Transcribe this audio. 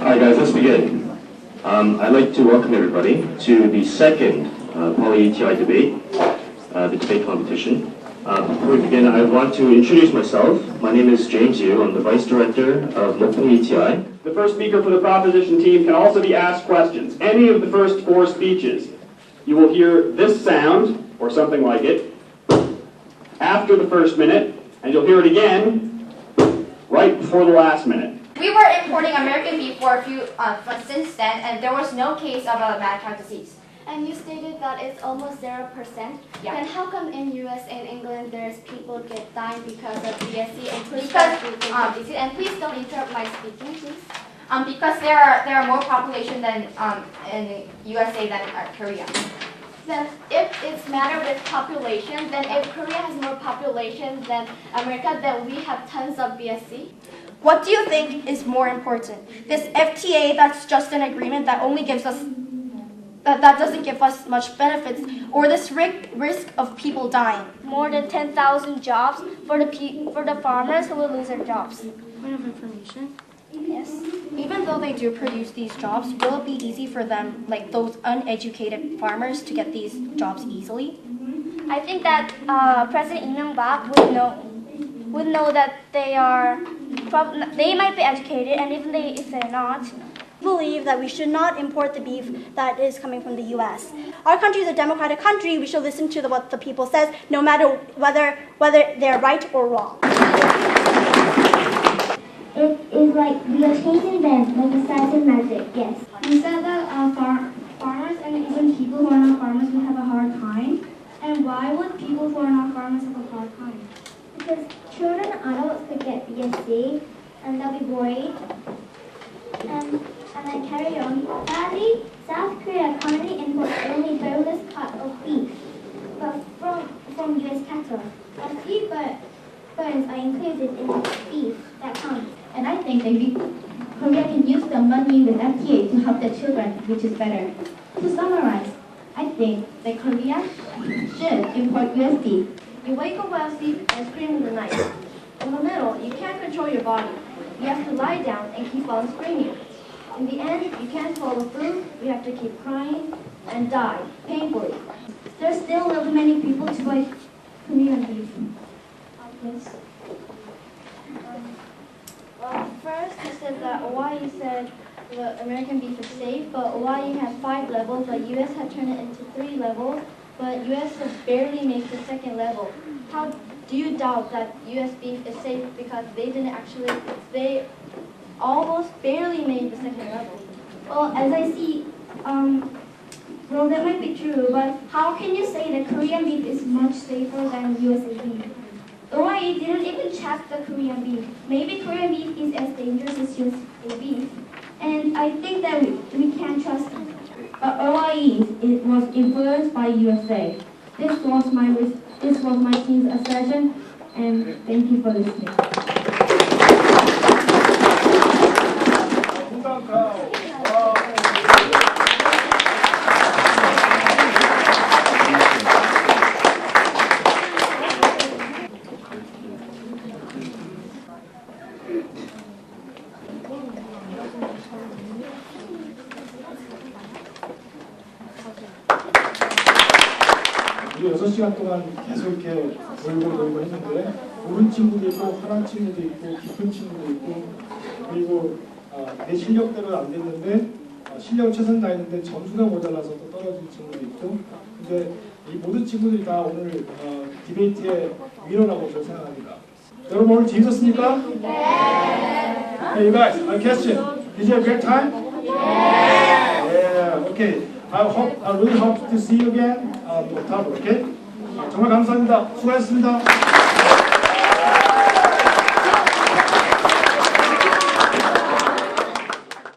Alright guys, let's begin. I'd like to welcome everybody to the second Poly-ETI debate, the debate competition. Before we begin, I want to introduce myself. My name is James Yu. I'm the Vice Director of Poly-ETI. The first speaker for the proposition team can also be asked questions. Any of the first four speeches, you will hear this sound, or something like it, after the first minute, and you'll hear it again right before the last minute. We were importing American beef for a few since then, and there was no case of a mad cow disease. And you stated that it's almost 0%. Yeah. Then how come in US and England there's people get dying because of BSE and please Because, and please don't interrupt my speaking, please. Because there are more population than in USA than Korea. Then if it's matter with population, then if Korea has more population than America, then we have tons of BSE. What do you think is more important? This FTA that's just an agreement that only gives us that doesn't give us much benefits, or this risk of people dying? More than 10,000 jobs for the farmers who will lose their jobs. Point of information. Yes. Even though they do produce these jobs, will it be easy for them, like those uneducated farmers, to get these jobs easily? I think that President Lee Myung-bak would know that they might be educated, and even if they're not, believe that we should not import the beef that is coming from the U.S. Our country is a democratic country. We should listen to what the people says, no matter whether they're right or wrong. It is like we are changing them like a science and magic, yes. You said that farmers and even people who are not farmers will have a hard time. And why would people who are not farmers have a hard time? Because children and adults could get BSC and they'll be worried. And then carry on. Sadly, South Korea currently imports only boneless cut of beef, but from US cattle. But few bones are included in the beef that comes. And I think that Korea can use the money with FTA to help the children, which is better. To summarize, I think that Korea should import USD. You wake up while asleep and scream in the night. In the middle, you can't control your body. You have to lie down and keep on screaming. In the end, you can't swallow food, you have to keep crying and die painfully. There's still not many people to buy Korean beef. Yes. First, you said that Hawaii said the American beef is safe, but Hawaii has 5 levels, but US had turned it into 3 levels, but US has barely made the 2nd level. How do you doubt that US beef is safe because they almost barely made the 2nd level? Well, as I see, well, that might be true, but how can you say that Korean beef is much safer than USA beef? OIE didn't even check the Korean beef. Maybe Korean beef is as dangerous as USA beef, and I think that we can't trust it. But OIE it was influenced by USA. This was my team's assertion, and thank you for listening. 우리 6시간 동안 계속 이렇게 놀고 했는데 모르는 친구도 있고 화난 친구도 있고 깊은 친구도 있고 그리고 내 실력대로 안 됐는데 실력을 최선 다했는데 점수가 모자라서 또 떨어진 친구도 있고 근데 이 모든 친구들이 다 오늘 디베이트의 위너라고 저는 생각합니다. 여러분 오늘 재밌었습니까? 네. Hey you guys, a question. Did you have a great time? Yeah. Okay. I really hope to see you again. October, okay? 정말 감사합니다. 수고하셨습니다.